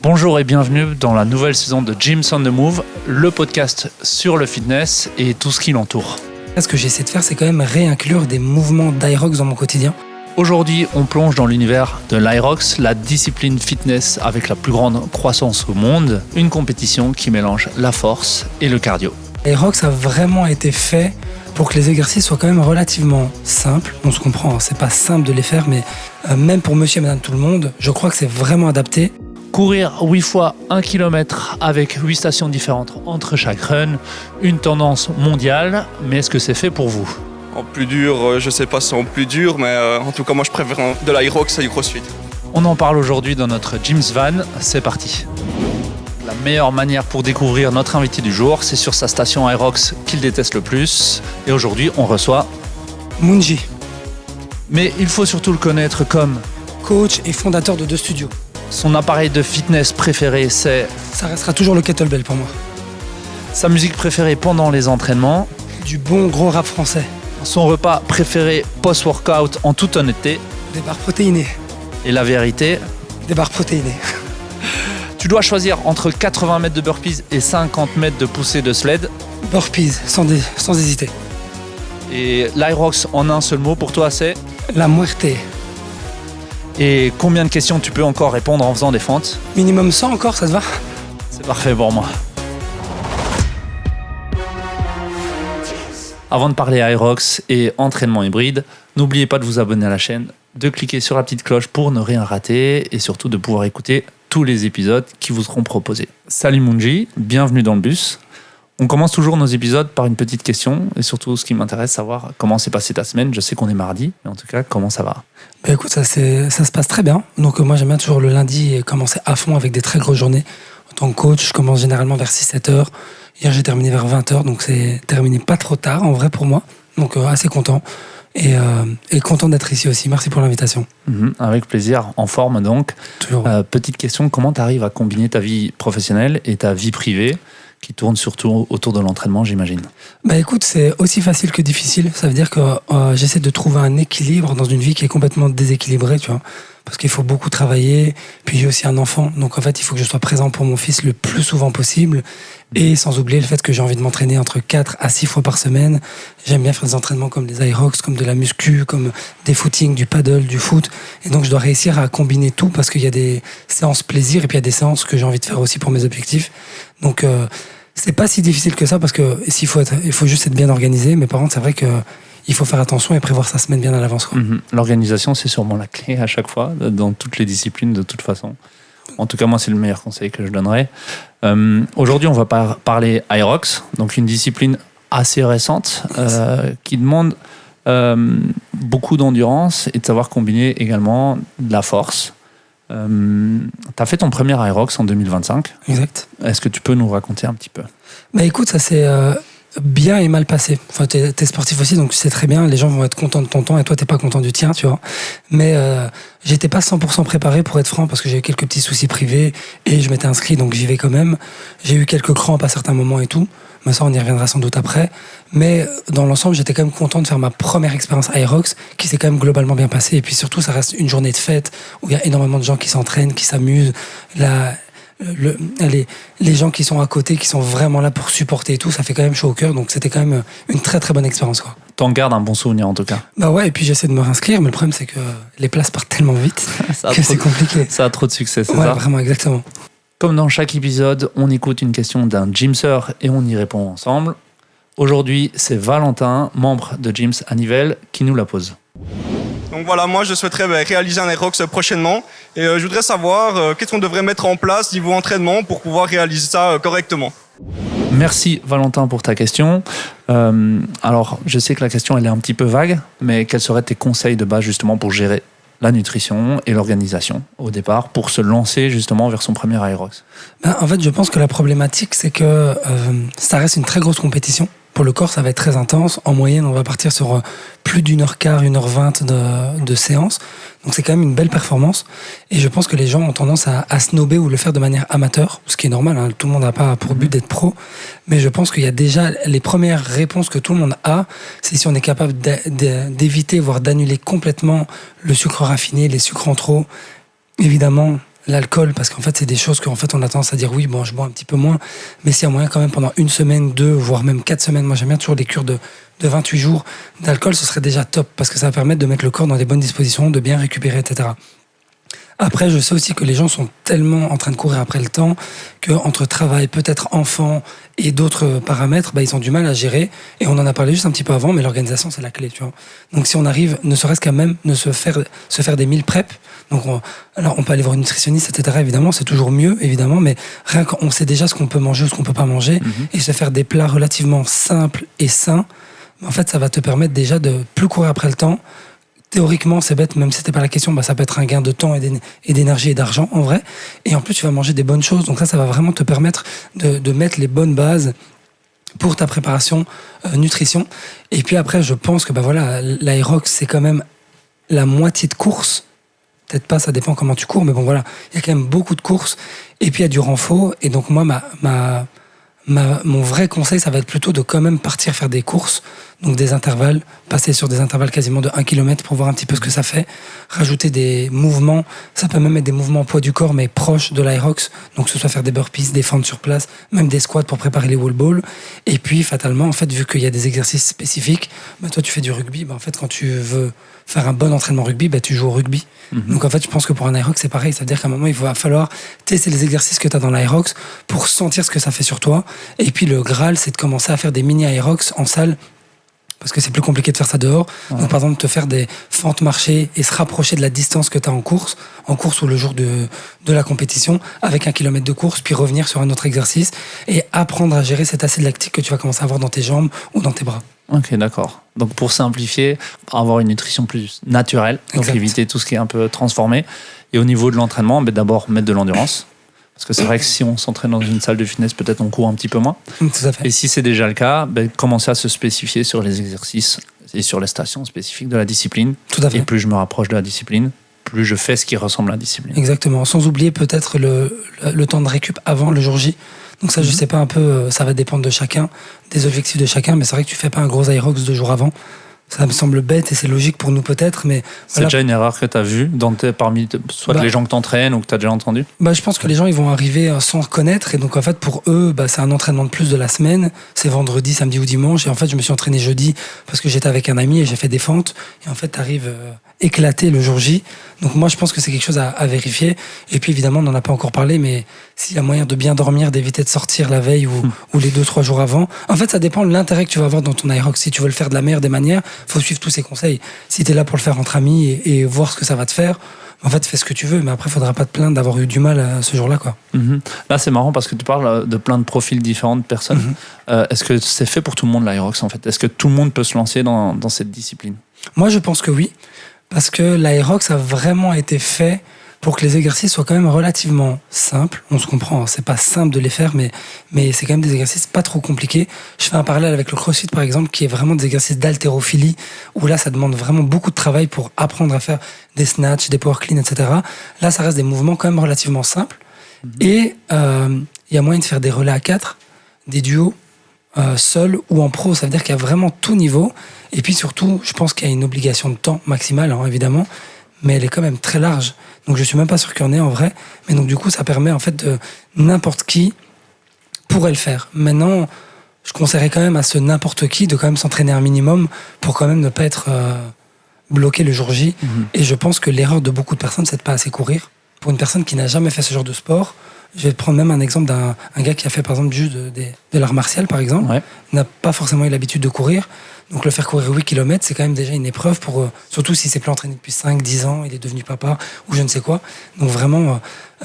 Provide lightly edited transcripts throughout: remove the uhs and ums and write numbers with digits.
Bonjour et bienvenue dans la nouvelle saison de Gyms on the Move, le podcast sur le fitness et tout ce qui l'entoure. Ce que j'essaie de faire, c'est quand même réinclure des mouvements d'Aerox dans mon quotidien. Aujourd'hui, on plonge dans l'univers de l'Aerox, la discipline fitness avec la plus grande croissance au monde, une compétition qui mélange la force et le cardio. Aerox a vraiment été fait pour que les exercices soient quand même relativement simples. On se comprend, c'est pas simple de les faire, mais même pour monsieur et madame tout le monde, je crois que c'est vraiment adapté. Courir 8 fois 1 km avec 8 stations différentes entre chaque run, une tendance mondiale, mais est-ce que c'est fait pour vous ? En plus dur, je sais pas si c'est en plus dur, mais en tout cas moi je préfère de l'Aerox et du CrossFit. On en parle aujourd'hui dans notre Gyms Van, c'est parti. La meilleure manière pour découvrir notre invité du jour, c'est sur sa station Aerox qu'il déteste le plus. Et aujourd'hui, on reçoit Munji, mais il faut surtout le connaître comme coach et fondateur de 2 studios. son appareil de fitness préféré, c'est Ça restera toujours le kettlebell pour moi. sa musique préférée pendant les entraînements, Du bon gros rap français. son repas préféré post-workout en toute honnêteté, Des barres protéinées. et la vérité, Des barres protéinées. tu dois choisir entre 80 mètres de burpees et 50 mètres de poussée de sled. Burpees, sans hésiter. Et l'Aerox en un seul mot pour toi, c'est... La muerte. Et combien de questions tu peux encore répondre en faisant des fentes ? Minimum 100 encore, ça te va ? C'est parfait pour moi. Avant de parler Aerox et entraînement hybride, n'oubliez pas de vous abonner à la chaîne, de cliquer sur la petite cloche pour ne rien rater et surtout de pouvoir écouter tous les épisodes qui vous seront proposés. Salut Munji, bienvenue dans le bus. On commence toujours nos épisodes par une petite question et surtout ce qui m'intéresse, savoir comment s'est passée ta semaine. Je sais qu'on est mardi, mais en tout cas, comment ça va ? Bah écoute, ça se passe très bien. Donc moi j'aime bien toujours le lundi commencer à fond avec des très grosses journées. En tant que coach, je commence généralement vers 6-7 heures. Hier j'ai terminé vers 20 heures, donc c'est terminé pas trop tard en vrai pour moi. Donc assez content et content d'être ici aussi. Merci pour l'invitation. Avec plaisir, en forme donc. Toujours. Petite question, comment tu arrives à combiner ta vie professionnelle et ta vie privée qui tourne surtout autour de l'entraînement, j'imagine ? Bah écoute, c'est aussi facile que difficile. Ça veut dire que j'essaie de trouver un équilibre dans une vie qui est complètement déséquilibrée, tu vois. Parce qu'il faut beaucoup travailler. Puis j'ai aussi un enfant. Donc en fait, il faut que je sois présent pour mon fils le plus souvent possible. Et sans oublier le fait que j'ai envie de m'entraîner entre 4 à 6 fois par semaine. J'aime bien faire des entraînements comme des Aerox, comme de la muscu, comme des footings, du paddle, du foot. Et donc je dois réussir à combiner tout parce qu'il y a des séances plaisir et puis il y a des séances que j'ai envie de faire aussi pour mes objectifs. Donc c'est pas si difficile que ça parce que il faut juste être bien organisé. Mais par contre, c'est vrai que il faut faire attention et prévoir sa semaine bien à l'avance, quoi. L'organisation, c'est sûrement la clé à chaque fois, dans toutes les disciplines, de toute façon. En tout cas, moi, c'est le meilleur conseil que je donnerais. Aujourd'hui, on va parler Aerox, donc une discipline assez récente qui demande beaucoup d'endurance et de savoir combiner également de la force. Tu as fait ton premier Aerox en 2025. Exact. Est-ce que tu peux nous raconter un petit peu ? Bah écoute, ça s'est bien et mal passé. Enfin, t'es sportif aussi, donc tu sais très bien, les gens vont être contents de ton temps et toi, t'es pas content du tien, tu vois. Mais j'étais pas 100% préparé, pour être franc, parce que j'ai eu quelques petits soucis privés et je m'étais inscrit, donc j'y vais quand même. J'ai eu quelques crampes à certains moments et tout. Mais ça, on y reviendra sans doute après. Mais dans l'ensemble, j'étais quand même content de faire ma première expérience Aerox, qui s'est quand même globalement bien passée. Et puis surtout, ça reste une journée de fête où il y a énormément de gens qui s'entraînent, qui s'amusent. Les gens qui sont à côté, qui sont vraiment là pour supporter et tout, ça fait quand même chaud au cœur. Donc c'était quand même une très très bonne expérience, quoi. T'en gardes un bon souvenir en tout cas. Bah ouais, et puis j'essaie de me réinscrire, mais le problème c'est que les places partent tellement vite que c'est compliqué. Ça a trop de succès, c'est Ouais, ça ? vraiment, exactement. Comme dans chaque épisode, on écoute une question d'un gymser et on y répond ensemble. Aujourd'hui, c'est Valentin, membre de Gyms à Nivelles, qui nous la pose. Donc voilà, moi je souhaiterais réaliser un Aerox prochainement et je voudrais savoir qu'est-ce qu'on devrait mettre en place niveau entraînement pour pouvoir réaliser ça correctement. Merci Valentin pour ta question. Alors, je sais que la question elle est un petit peu vague, mais quels seraient tes conseils de base justement pour gérer la nutrition et l'organisation au départ pour se lancer justement vers son premier Aerox ? En fait, je pense que la problématique, c'est que ça reste une très grosse compétition. Pour le corps, ça va être très intense. En moyenne, on va partir sur plus d'1h15, 1h20 de séance. Donc c'est quand même une belle performance. Et je pense que les gens ont tendance à snober ou le faire de manière amateur, ce qui est normal, hein. Tout le monde n'a pas pour but d'être pro. Mais je pense qu'il y a déjà les premières réponses que tout le monde a, c'est si on est capable d'éviter, voire d'annuler complètement le sucre raffiné, les sucres en trop. Évidemment, l'alcool, parce qu'en fait, c'est des choses qu'en fait, on a tendance à dire oui, bon, je bois un petit peu moins, mais s'il y a moyen quand même pendant 1 semaine, 2, voire même 4 semaines, moi j'aime bien toujours des cures de 28 jours d'alcool, ce serait déjà top, parce que ça va permettre de mettre le corps dans les bonnes dispositions, de bien récupérer, etc. Après, je sais aussi que les gens sont tellement en train de courir après le temps qu'entre travail, peut-être enfant et d'autres paramètres, ils ont du mal à gérer. Et on en a parlé juste un petit peu avant, mais l'organisation, c'est la clé, tu vois. Donc, si on arrive, ne serait-ce qu'à même se faire des meal prep, donc alors on peut aller voir une nutritionniste, etc. Évidemment, c'est toujours mieux, évidemment, mais rien qu'on sait déjà ce qu'on peut manger ou ce qu'on peut pas manger, et se faire des plats relativement simples et sains, en fait, ça va te permettre déjà de plus courir après le temps. Théoriquement, c'est bête, même si c'était pas la question, ça peut être un gain de temps et d'énergie et d'argent, en vrai. Et en plus, tu vas manger des bonnes choses. Donc ça va vraiment te permettre de mettre les bonnes bases pour ta préparation nutrition. Et puis après, je pense que l'Aerox, c'est quand même la moitié de course. Peut-être pas, ça dépend comment tu cours, mais bon, voilà. Il y a quand même beaucoup de courses. Et puis, il y a du renfort. Et donc, moi, mon vrai conseil, ça va être plutôt de quand même partir faire des courses, donc des intervalles, passer sur des intervalles quasiment de 1 km pour voir un petit peu ce que ça fait, rajouter des mouvements, ça peut même être des mouvements au poids du corps, mais proches de l'Aerox, donc que ce soit faire des burpees, des fentes sur place, même des squats pour préparer les wall balls, et puis fatalement, en fait, vu qu'il y a des exercices spécifiques, toi tu fais du rugby, en fait, quand tu veux faire un bon entraînement rugby, tu joues au rugby. Donc en fait, je pense que pour un Aerox, c'est pareil, ça veut dire qu'à un moment, il va falloir tester les exercices que tu as dans l'Aerox pour sentir ce que ça fait sur toi. Et puis le Graal, c'est de commencer à faire des mini Aerox en salle, parce que c'est plus compliqué de faire ça dehors. Ouais. Donc par exemple, te faire des fentes marchées et se rapprocher de la distance que tu as en course ou le jour de la compétition, avec 1 kilomètre de course, puis revenir sur un autre exercice et apprendre à gérer cet acide lactique que tu vas commencer à avoir dans tes jambes ou dans tes bras. Ok, d'accord. Donc pour simplifier, avoir une nutrition plus naturelle, donc éviter tout ce qui est un peu transformé. Et au niveau de l'entraînement, d'abord mettre de l'endurance. Parce que c'est vrai que si on s'entraîne dans une salle de fitness, peut-être on court un petit peu moins. Tout à fait. Et si c'est déjà le cas, commencer à se spécifier sur les exercices et sur les stations spécifiques de la discipline. Tout à fait. Et plus je me rapproche de la discipline, plus je fais ce qui ressemble à la discipline. Exactement. Sans oublier peut-être le temps de récup avant le jour J. Donc ça, je sais pas un peu, ça va dépendre de chacun, des objectifs de chacun, mais c'est vrai que tu fais pas un gros Aerox 2 jours avant. Ça me semble bête et c'est logique pour nous peut-être, mais... C'est déjà une erreur que tu as vue parmi soit les gens que tu entraînes ou que tu as déjà entendu? Je pense que les gens ils vont arriver sans connaître et donc en fait pour eux c'est un entraînement de plus de la semaine, c'est vendredi, samedi ou dimanche et en fait je me suis entraîné jeudi parce que j'étais avec un ami et j'ai fait des fentes et en fait t'arrives éclaté le jour J. Donc moi je pense que c'est quelque chose à vérifier et puis évidemment on n'en a pas encore parlé mais s'il y a moyen de bien dormir, d'éviter de sortir la veille ou les 2-3 jours avant, en fait ça dépend de l'intérêt que tu vas avoir dans ton Aerox. Si tu veux le faire de la meilleure des manières, faut suivre tous ces conseils. Si tu es là pour le faire entre amis et voir ce que ça va te faire, en fait fais ce que tu veux mais après faudra pas te plaindre d'avoir eu du mal ce jour-là quoi. Là c'est marrant parce que tu parles de plein de profils différents de personnes. Est-ce que c'est fait pour tout le monde l'Aerox en fait? Est-ce que tout le monde peut se lancer dans cette discipline? Moi je pense que oui, parce que l'Aerox a vraiment été fait pour que les exercices soient quand même relativement simples. On se comprend, c'est pas simple de les faire, mais c'est quand même des exercices pas trop compliqués. Je fais un parallèle avec le CrossFit, par exemple, qui est vraiment des exercices d'haltérophilie, où là, ça demande vraiment beaucoup de travail pour apprendre à faire des snatchs, des power clean, etc. Là, ça reste des mouvements quand même relativement simples. Et il y a moyen de faire des relais à 4, des duos, seul ou en pro. Ça veut dire qu'il y a vraiment tout niveau. Et puis surtout, je pense qu'il y a une obligation de temps maximale, évidemment, mais elle est quand même très large. Donc je suis même pas sûr qu'il y en ait en vrai. Mais donc du coup, ça permet en fait de n'importe qui pourrait le faire. Maintenant, je conseillerais quand même à ce n'importe qui de quand même s'entraîner un minimum pour quand même ne pas être bloqué le jour J. Et je pense que l'erreur de beaucoup de personnes, c'est de pas assez courir. Pour une personne qui n'a jamais fait ce genre de sport, je vais te prendre même un exemple d'un gars qui a fait par exemple juste de l'art martial par exemple, n'a pas forcément eu l'habitude de courir. Donc le faire courir 8 km, c'est quand même déjà une épreuve pour surtout si c'est plus entraîné depuis 5-10 ans, il est devenu papa ou je ne sais quoi. Donc vraiment,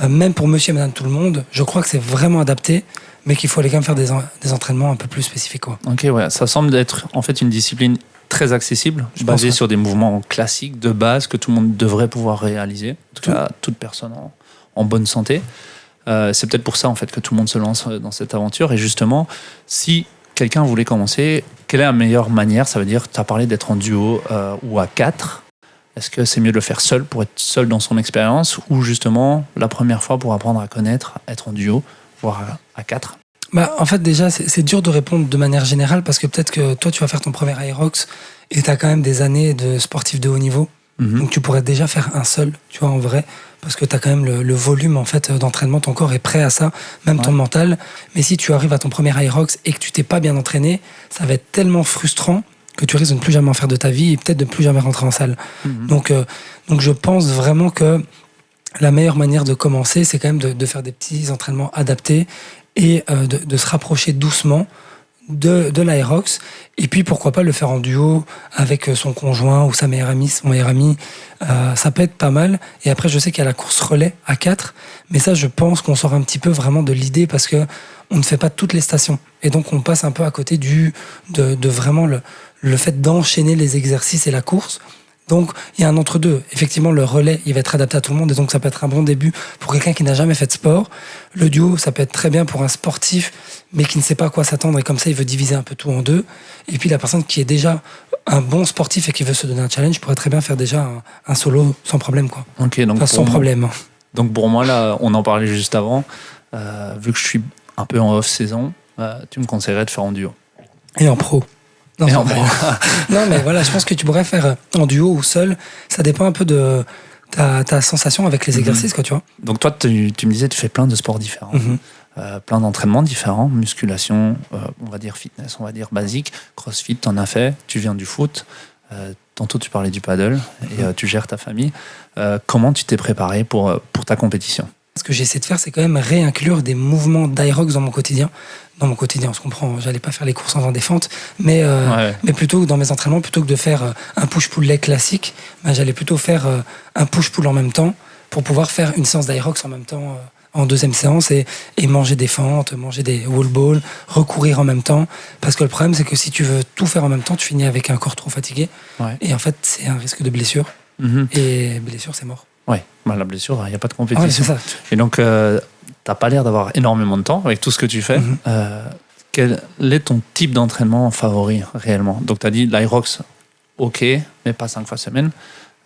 même pour monsieur et madame tout le monde, je crois que c'est vraiment adapté, mais qu'il faut aller quand même faire des entraînements un peu plus spécifiques quoi. Ok, ouais, ça semble être en fait une discipline très accessible, basée sur des mouvements classiques de base que tout le monde devrait pouvoir réaliser, en tout cas toute personne en bonne santé. C'est peut-être pour ça en fait que tout le monde se lance dans cette aventure. Et justement, si quelqu'un voulait commencer, quelle est la meilleure manière? Ça veut dire, tu as parlé d'être en duo ou à 4. Est-ce que c'est mieux de le faire seul pour être seul dans son expérience ou justement la première fois pour apprendre à connaître, être en duo, voire à 4? En fait déjà c'est dur de répondre de manière générale parce que peut-être que toi tu vas faire ton premier Aerox et tu as quand même des années de sportif de haut niveau. Donc tu pourrais déjà faire un seul, tu vois, en vrai, parce que tu as quand même le volume en fait d'entraînement, ton corps est prêt à ça, même ton mental. Mais si tu arrives à ton premier Aerox et que tu t'es pas bien entraîné, ça va être tellement frustrant que tu risques de ne plus jamais en faire de ta vie et peut-être de ne plus jamais rentrer en salle. Donc je pense vraiment que la meilleure manière de commencer, c'est quand même de faire des petits entraînements adaptés et de se rapprocher doucement de l'Aerox, et puis pourquoi pas le faire en duo avec son conjoint ou sa meilleure amie, son meilleur ami, ça peut être pas mal. Et après je sais qu'il y a la course relais à 4, mais ça je pense qu'on sort un petit peu vraiment de l'idée parce que on ne fait pas toutes les stations, et donc on passe un peu à côté de vraiment le fait d'enchaîner les exercices et la course. Donc, il y a un entre-deux. Effectivement, le relais, il va être adapté à tout le monde, et donc ça peut être un bon début pour quelqu'un qui n'a jamais fait de sport. Le duo, ça peut être très bien pour un sportif, mais qui ne sait pas à quoi s'attendre, et comme ça, il veut diviser un peu tout en deux. Et puis, la personne qui est déjà un bon sportif et qui veut se donner un challenge pourrait très bien faire déjà un solo sans problème, quoi. Ok, donc sans problème. Donc, pour moi, là, on en parlait juste avant. Vu que je suis un peu en off-saison, tu me conseillerais de faire en duo. Et en pro. Non, non, mais voilà, je pense que tu pourrais faire en duo ou seul. Ça dépend un peu de ta sensation avec les exercices, quoi, tu vois. Donc toi, tu me disais, tu fais plein de sports différents, plein d'entraînements différents, musculation, on va dire fitness, on va dire basique, crossfit, t'en as fait, tu viens du foot, tantôt tu parlais du paddle, et tu gères ta famille. Comment tu t'es préparé pour ta compétition ? Ce que j'essaie de faire, c'est quand même réinclure des mouvements d'Aerox dans mon quotidien. Dans mon quotidien, on se comprend, j'allais pas faire les courses en des fentes, mais plutôt dans mes entraînements, plutôt que de faire un push-pull leg classique, j'allais plutôt faire un push-pull en même temps pour pouvoir faire une séance d'Aerox en même temps en deuxième séance et manger des fentes, manger des wall balls, recourir en même temps. Parce que le problème, c'est que si tu veux tout faire en même temps, tu finis avec un corps trop fatigué. Et en fait, c'est un risque de blessure. Et blessure, c'est mort. Ouais, la blessure, il n'y a pas de compétition. Ouais, c'est ça. Et donc, t'as pas l'air d'avoir énormément de temps avec tout ce que tu fais. Quel est ton type d'entraînement favori réellement ? Donc, tu as dit l'Aerox, ok, mais pas 5 fois semaine.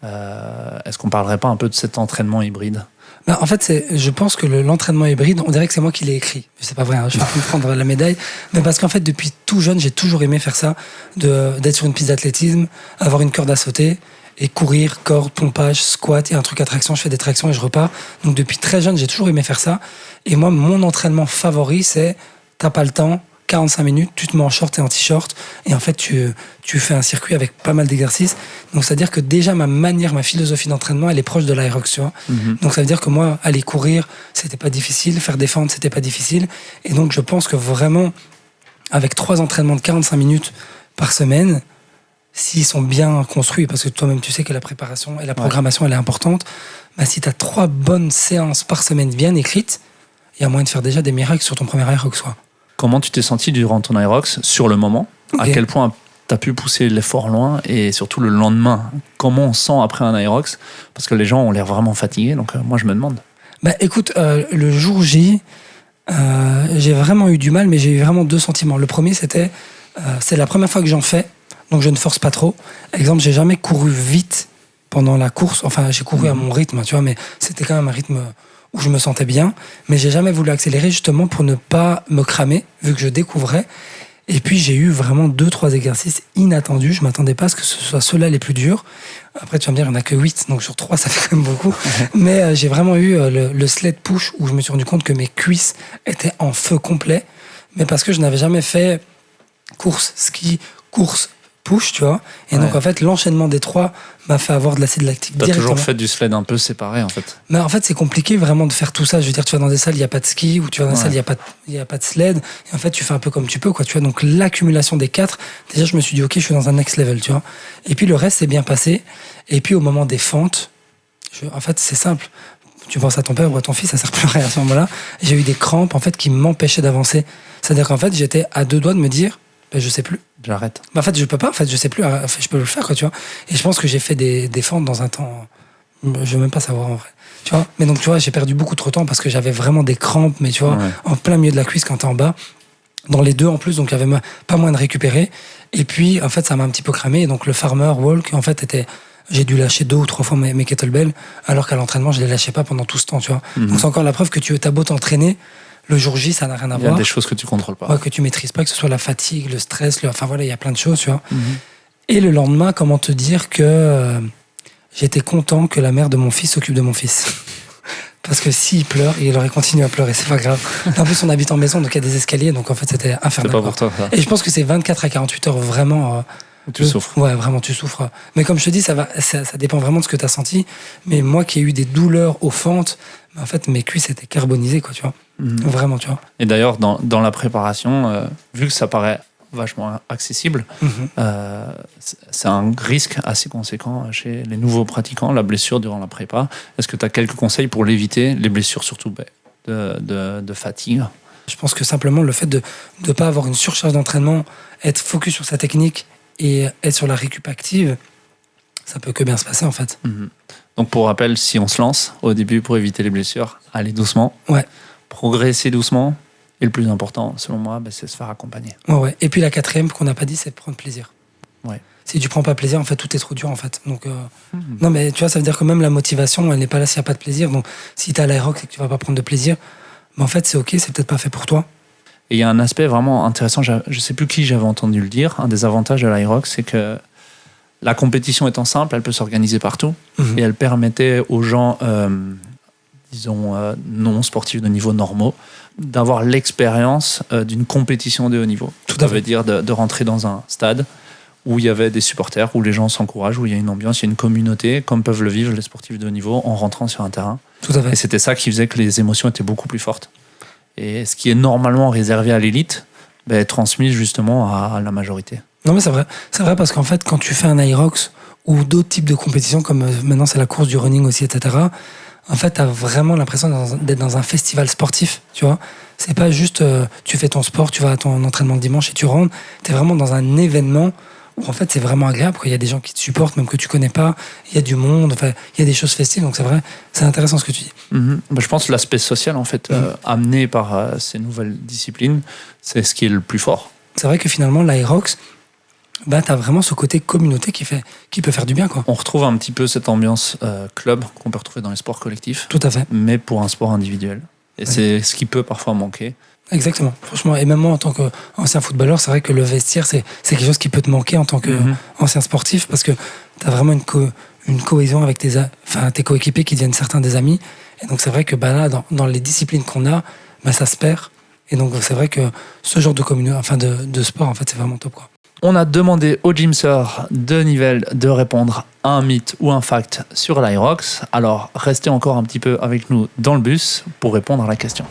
Est-ce qu'on parlerait pas un peu de cet entraînement hybride ? En fait, je pense que l'entraînement hybride, on dirait que c'est moi qui l'ai écrit. C'est pas vrai, je suis en train de prendre la médaille. Mais parce qu'en fait, depuis tout jeune, j'ai toujours aimé faire ça, d'être sur une piste d'athlétisme, avoir une corde à sauter, et courir, corde, pompage, squat et un truc à traction. Je fais des tractions et je repars. Donc depuis très jeune, j'ai toujours aimé faire ça. Et moi, mon entraînement favori, c'est t'as pas le temps, 45 minutes, tu te mets en short et en t-shirt, et en fait, tu fais un circuit avec pas mal d'exercices. Donc c'est-à-dire que déjà, ma philosophie d'entraînement, elle est proche de l'Aerox, tu vois. Donc ça veut dire que moi, aller courir, c'était pas difficile, faire des fentes, c'était pas difficile. Et donc je pense que vraiment, avec 3 entraînements de 45 minutes par semaine, s'ils sont bien construits, parce que toi-même tu sais que la préparation et la programmation elle est importante, si tu as 3 bonnes séances par semaine bien écrites, il y a moyen de faire déjà des miracles sur ton premier Aerox, quoi. Comment tu t'es senti durant ton Aerox sur le moment ? À quel point tu as pu pousser l'effort loin, et surtout le lendemain, comment on sent après un Aerox ? Parce que les gens ont l'air vraiment fatigués, donc moi je me demande. Écoute, le jour J, j'ai vraiment eu du mal, mais j'ai eu vraiment 2 sentiments. Le premier, c'est la première fois que j'en fais, donc je ne force pas trop. Exemple, j'ai jamais couru vite pendant la course. Enfin, j'ai couru à mon rythme, tu vois, mais c'était quand même un rythme où je me sentais bien. Mais j'ai jamais voulu accélérer justement pour ne pas me cramer, vu que je découvrais. Et puis, j'ai eu vraiment 2-3 exercices inattendus. Je m'attendais pas à ce que ce soit ceux-là les plus durs. Après, tu vas me dire, il n'y en a que 8, donc sur 3, ça fait quand même beaucoup. Mais j'ai vraiment eu le sled push où je me suis rendu compte que mes cuisses étaient en feu complet. Mais parce que je n'avais jamais fait course, ski, course, push, tu vois. Et donc, en fait, l'enchaînement des 3 m'a fait avoir de l'acide lactique directement. T'as toujours fait du sled un peu séparé, en fait. Mais en fait, c'est compliqué vraiment de faire tout ça. Je veux dire, tu vas dans des salles, il n'y a pas de ski, ou tu vas dans des salles, il n'y a pas de sled. Et en fait, tu fais un peu comme tu peux, quoi, tu vois. Donc, l'accumulation des 4, déjà, je me suis dit, ok, je suis dans un next level, tu vois. Et puis, le reste s'est bien passé. Et puis, au moment des fentes, en fait, c'est simple. Tu penses à ton père ou à ton fils, ça sert plus à rien à ce moment-là. J'ai eu des crampes, en fait, qui m'empêchaient d'avancer. C'est-à-dire qu'en fait, j'étais à 2 doigts de me dire, je sais plus. J'arrête. En fait, je peux pas. En fait, je sais plus. Je peux le faire, quoi, tu vois. Et je pense que j'ai fait des fentes dans un temps. Je veux même pas savoir en vrai. Tu vois. Mais donc, tu vois, j'ai perdu beaucoup trop de temps parce que j'avais vraiment des crampes, mais tu vois, en plein milieu de la cuisse quand t'es en bas. Dans les 2 en plus, donc il y avait pas moins de récupérer. Et puis, en fait, ça m'a un petit peu cramé. Et donc, le farmer walk, en fait, j'ai dû lâcher 2 ou 3 fois mes kettlebells, alors qu'à l'entraînement, je les lâchais pas pendant tout ce temps, tu vois. Donc, c'est encore la preuve que t'as beau t'entraîner. Le jour J, ça n'a rien à voir. Il y a des choses que tu contrôles pas. Que tu maîtrises pas, que ce soit la fatigue, le stress, enfin voilà, il y a plein de choses, tu vois. Et le lendemain, comment te dire que j'étais content que la mère de mon fils s'occupe de mon fils. Parce que s'il pleure, il aurait continué à pleurer, c'est pas grave. En plus, on habite en maison, donc il y a des escaliers, donc en fait, c'était infernal. C'est pas pour toi, ça. Et je pense que c'est 24 à 48 heures vraiment. Tu souffres. Ouais, vraiment, tu souffres. Mais comme je te dis, ça dépend vraiment de ce que tu as senti. Mais moi qui ai eu des douleurs aux fentes, en fait, mes cuisses étaient carbonisées, quoi, tu vois. Vraiment, tu vois. Et d'ailleurs, dans la préparation, vu que ça paraît vachement accessible, c'est un risque assez conséquent chez les nouveaux pratiquants, la blessure durant la prépa. Est-ce que tu as quelques conseils pour l'éviter, les blessures surtout de fatigue? Je pense que simplement le fait de ne pas avoir une surcharge d'entraînement, être focus sur sa technique et être sur la récup active, ça peut que bien se passer en fait. Donc pour rappel, si on se lance au début pour éviter les blessures, allez doucement, progresser doucement. Et le plus important, selon moi, c'est se faire accompagner. Ouais. Et puis la quatrième qu'on n'a pas dit, c'est de prendre plaisir. Ouais. Si tu prends pas plaisir, en fait, tout est trop dur, en fait. Donc, non, mais tu vois, ça veut dire que même la motivation, elle n'est pas là s'il n'y a pas de plaisir. Donc, si tu as l'aérox et que tu vas pas prendre de plaisir, en fait, c'est ok, c'est peut-être pas fait pour toi. Et il y a un aspect vraiment intéressant, je sais plus qui j'avais entendu le dire, un des avantages de l'aérox, c'est que la compétition étant simple, elle peut s'organiser partout. Et elle permettait aux gens, disons, non sportifs de niveau normaux, d'avoir l'expérience d'une compétition de haut niveau. Ça veut dire de rentrer dans un stade où il y avait des supporters, où les gens s'encouragent, où il y a une ambiance, il y a une communauté, comme peuvent le vivre les sportifs de haut niveau en rentrant sur un terrain. Tout à fait. Et c'était ça qui faisait que les émotions étaient beaucoup plus fortes. Et ce qui est normalement réservé à l'élite, est transmis justement à la majorité. Non mais c'est vrai. C'est vrai parce qu'en fait, quand tu fais un aérox ou d'autres types de compétitions, comme maintenant c'est la course du running aussi, etc., en fait, tu as vraiment l'impression d'être dans un festival sportif, tu vois. C'est pas juste tu fais ton sport, tu vas à ton entraînement de dimanche et tu rentres. Tu es vraiment dans un événement où en fait c'est vraiment agréable. Il y a des gens qui te supportent, même que tu connais pas. Il y a du monde, il y a des choses festives. Donc c'est vrai, c'est intéressant ce que tu dis. Je pense que l'aspect social, en fait, amené par ces nouvelles disciplines, c'est ce qui est le plus fort. C'est vrai que finalement, l'aérox, tu as vraiment ce côté communauté qui peut faire du bien, quoi. On retrouve un petit peu cette ambiance club qu'on peut retrouver dans les sports collectifs. Tout à fait. Mais pour un sport individuel. Et c'est ce qui peut parfois manquer. Exactement. Franchement, et même moi, en tant qu'ancien footballeur, c'est vrai que le vestiaire, c'est quelque chose qui peut te manquer en tant qu'ancien sportif, parce que tu as vraiment une cohésion avec tes coéquipiers qui deviennent certains des amis. Et donc, c'est vrai que là, dans les disciplines qu'on a, ça se perd. Et donc, c'est vrai que ce genre de sport, en fait, c'est vraiment top, quoi. On a demandé au gymseur de Nivelles de répondre à un mythe ou un fact sur l'aérox. Alors, restez encore un petit peu avec nous dans le bus pour répondre à la question.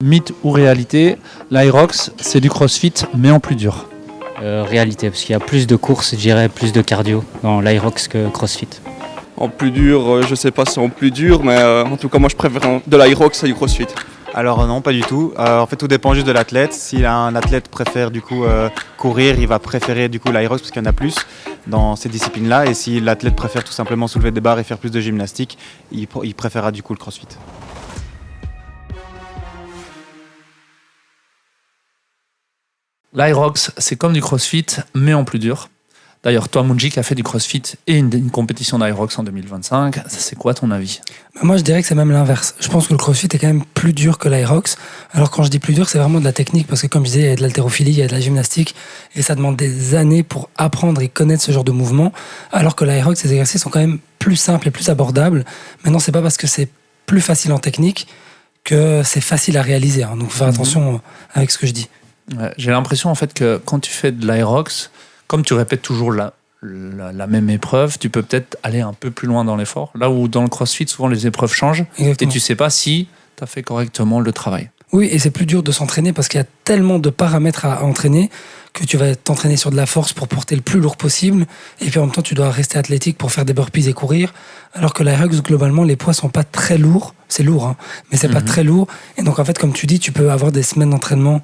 Mythe ou réalité, l'aérox, c'est du crossfit, mais en plus dur. Réalité, parce qu'il y a plus de courses, je dirais, plus de cardio dans l'aérox que crossfit. En plus dur, je sais pas si c'est en plus dur, mais en tout cas, moi je préfère de l'aérox à du crossfit. Alors non, pas du tout. En fait, tout dépend juste de l'athlète. Si un athlète préfère du coup courir, il va préférer du coup l'aérox parce qu'il y en a plus dans ces disciplines-là. Et si l'athlète préfère tout simplement soulever des barres et faire plus de gymnastique, il préférera du coup le crossfit. L'aérox, c'est comme du crossfit, mais en plus dur. D'ailleurs, toi, Munji, qui a fait du crossfit et une compétition d'aérox en 2025, c'est quoi ton avis ? Moi, je dirais que c'est même l'inverse. Je pense que le crossfit est quand même plus dur que l'aérox. Alors, quand je dis plus dur, c'est vraiment de la technique, parce que comme je disais, il y a de l'haltérophilie, il y a de la gymnastique, et ça demande des années pour apprendre et connaître ce genre de mouvement. Alors que l'aérox, ces exercices sont quand même plus simples et plus abordables. Maintenant, c'est pas parce que c'est plus facile en technique que c'est facile à réaliser. Donc, faut faire attention avec ce que je dis. Ouais, j'ai l'impression, en fait, que quand tu fais de l'aérox, comme tu répètes toujours la même épreuve, tu peux peut-être aller un peu plus loin dans l'effort. Là où dans le crossfit, souvent les épreuves changent. Exactement. Et tu ne sais pas si tu as fait correctement le travail. Oui, et c'est plus dur de s'entraîner parce qu'il y a tellement de paramètres à entraîner que tu vas t'entraîner sur de la force pour porter le plus lourd possible. Et puis en même temps, tu dois rester athlétique pour faire des burpees et courir. Alors que l'aérox, globalement, les poids sont pas très lourds. C'est lourd, mais c'est pas très lourd. Et donc en fait, comme tu dis, tu peux avoir des semaines d'entraînement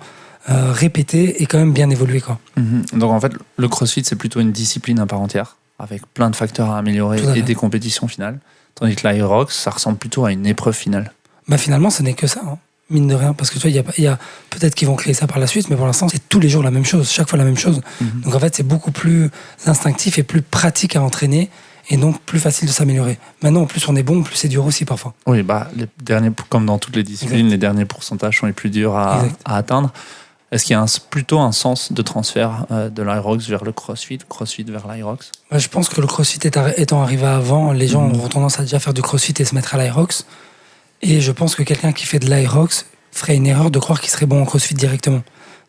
répéter et quand même bien évoluer, quoi. Donc en fait, le crossfit, c'est plutôt une discipline à part entière, avec plein de facteurs à améliorer et des compétitions finales. Tandis que l'aérox, ça ressemble plutôt à une épreuve finale. Finalement, ce n'est que ça, mine de rien. Parce que tu vois, il y a peut-être qu'ils vont créer ça par la suite, mais pour l'instant, c'est tous les jours la même chose, chaque fois la même chose. Donc en fait, c'est beaucoup plus instinctif et plus pratique à entraîner. Et donc plus facile de s'améliorer. Maintenant, plus on est bon, plus c'est dur aussi parfois. Oui, les derniers, comme dans toutes les disciplines, les derniers pourcentages sont les plus durs à atteindre. Est-ce qu'il y a plutôt un sens de transfert de l'Aerox vers le CrossFit vers l'Aerox? Je pense que le CrossFit étant arrivé avant, les gens auront tendance à déjà faire du CrossFit et se mettre à l'Aerox. Et je pense que quelqu'un qui fait de l'Aerox ferait une erreur de croire qu'il serait bon en CrossFit directement.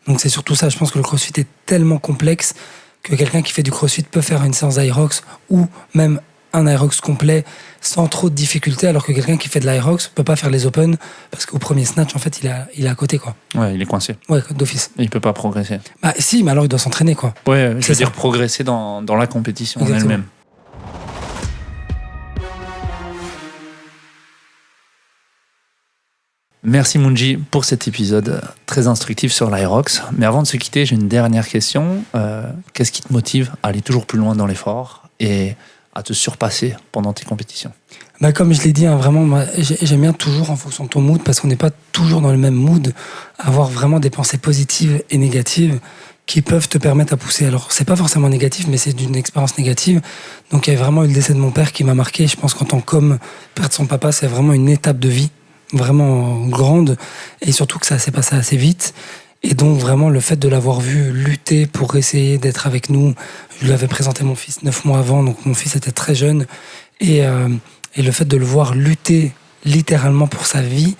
Donc c'est surtout ça, je pense que le CrossFit est tellement complexe que quelqu'un qui fait du CrossFit peut faire une séance d'Aerox ou même un Aerox complet sans trop de difficultés, alors que quelqu'un qui fait de l'Aerox peut pas faire les open parce qu'au premier snatch, en fait, il est à côté, quoi. Ouais, il est coincé. Ouais, d'office. Et il peut pas progresser. Bah si, mais alors il doit s'entraîner, quoi. Ouais, je veux ça. dire progresser dans la compétition en Exactement. elle-même. Merci Munji pour cet épisode très instructif sur l'Aerox. Mais avant de se quitter, j'ai une dernière question. Qu'est-ce qui te motive à aller toujours plus loin dans l'effort et à te surpasser pendant tes compétitions? Bah comme je l'ai dit, hein, vraiment, moi, j'aime bien toujours en fonction de ton mood, parce qu'on n'est pas toujours dans le même mood, avoir vraiment des pensées positives et négatives qui peuvent te permettre à pousser. Alors, c'est pas forcément négatif, mais c'est d'une expérience négative. Donc, il y a vraiment eu le décès de mon père qui m'a marqué. Je pense qu'en tant qu'homme, perdre son papa, c'est vraiment une étape de vie vraiment grande, et surtout que ça s'est passé assez vite. Et donc vraiment le fait de l'avoir vu lutter pour essayer d'être avec nous, je lui avais présenté mon fils 9 mois avant, donc mon fils était très jeune, et le fait de le voir lutter littéralement pour sa vie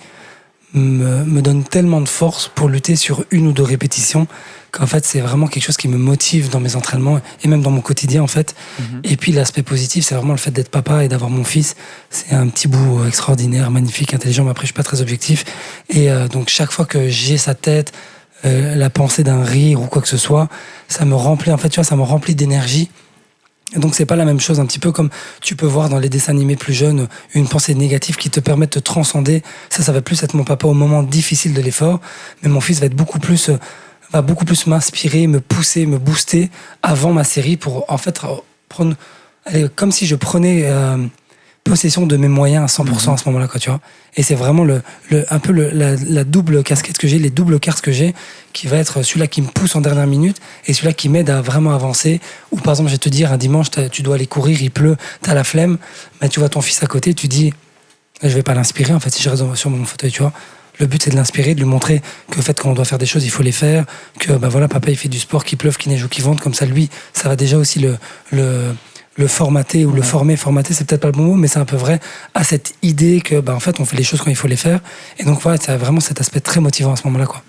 me donne tellement de force pour lutter sur 1 ou 2 répétitions, qu'en fait c'est vraiment quelque chose qui me motive dans mes entraînements et même dans mon quotidien en fait. Et puis l'aspect positif, c'est vraiment le fait d'être papa et d'avoir mon fils. C'est un petit bout extraordinaire, magnifique, intelligent, mais après je suis pas très objectif, et donc chaque fois que j'ai sa tête, la pensée d'un rire ou quoi que ce soit, ça me remplit, en fait, tu vois, ça me remplit d'énergie. Et donc c'est pas la même chose, un petit peu comme tu peux voir dans les dessins animés plus jeunes, une pensée négative qui te permet de te transcender. Ça va plus être mon papa au moment difficile de l'effort, mais mon fils va beaucoup plus m'inspirer, me pousser, me booster avant ma série, pour en fait prendre, comme si je prenais possession de mes moyens à 100% à ce moment-là, quoi, tu vois. Et c'est vraiment un peu la double casquette que j'ai, les doubles cartes que j'ai, qui va être celui-là qui me pousse en dernière minute et celui-là qui m'aide à vraiment avancer. Ou par exemple, je vais te dire, un dimanche, tu dois aller courir, il pleut, t'as la flemme, mais tu vois ton fils à côté, tu dis, je vais pas l'inspirer, en fait, si je reste sur mon fauteuil, tu vois. Le but, c'est de l'inspirer, de lui montrer que, en fait, quand on doit faire des choses, il faut les faire, que, bah voilà, papa, il fait du sport, qu'il pleuve, qu'il neige ou qu'il vente, comme ça, lui, ça va déjà aussi le formater, ou le former. Formater, c'est peut-être pas le bon mot, mais c'est un peu vrai, à cette idée que, bah, en fait, on fait les choses quand il faut les faire. Et donc, voilà, c'est vraiment cet aspect très motivant à ce moment-là, quoi.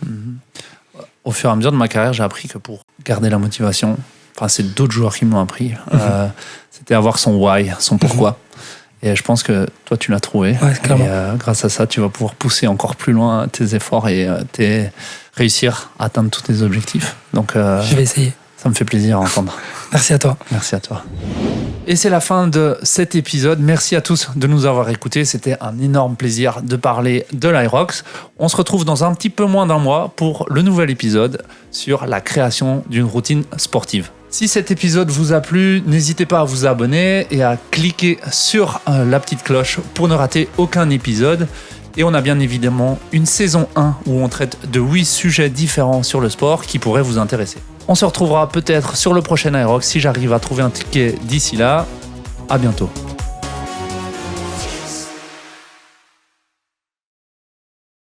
Au fur et à mesure de ma carrière, j'ai appris que pour garder la motivation, enfin, c'est d'autres joueurs qui me l'ont appris, c'était avoir son why, son pourquoi. Et je pense que toi, tu l'as trouvé. Ouais, clairement. Et grâce à ça, tu vas pouvoir pousser encore plus loin tes efforts et réussir à atteindre tous tes objectifs. Donc, je vais essayer. Ça me fait plaisir à entendre. Merci à toi. Merci à toi. Et c'est la fin de cet épisode. Merci à tous de nous avoir écoutés. C'était un énorme plaisir de parler de l'Aerox. On se retrouve dans un petit peu moins d'1 mois pour le nouvel épisode sur la création d'une routine sportive. Si cet épisode vous a plu, n'hésitez pas à vous abonner et à cliquer sur la petite cloche pour ne rater aucun épisode. Et on a bien évidemment une saison 1 où on traite de 8 sujets différents sur le sport qui pourraient vous intéresser. On se retrouvera peut-être sur le prochain Aerox si j'arrive à trouver un ticket d'ici là. À bientôt.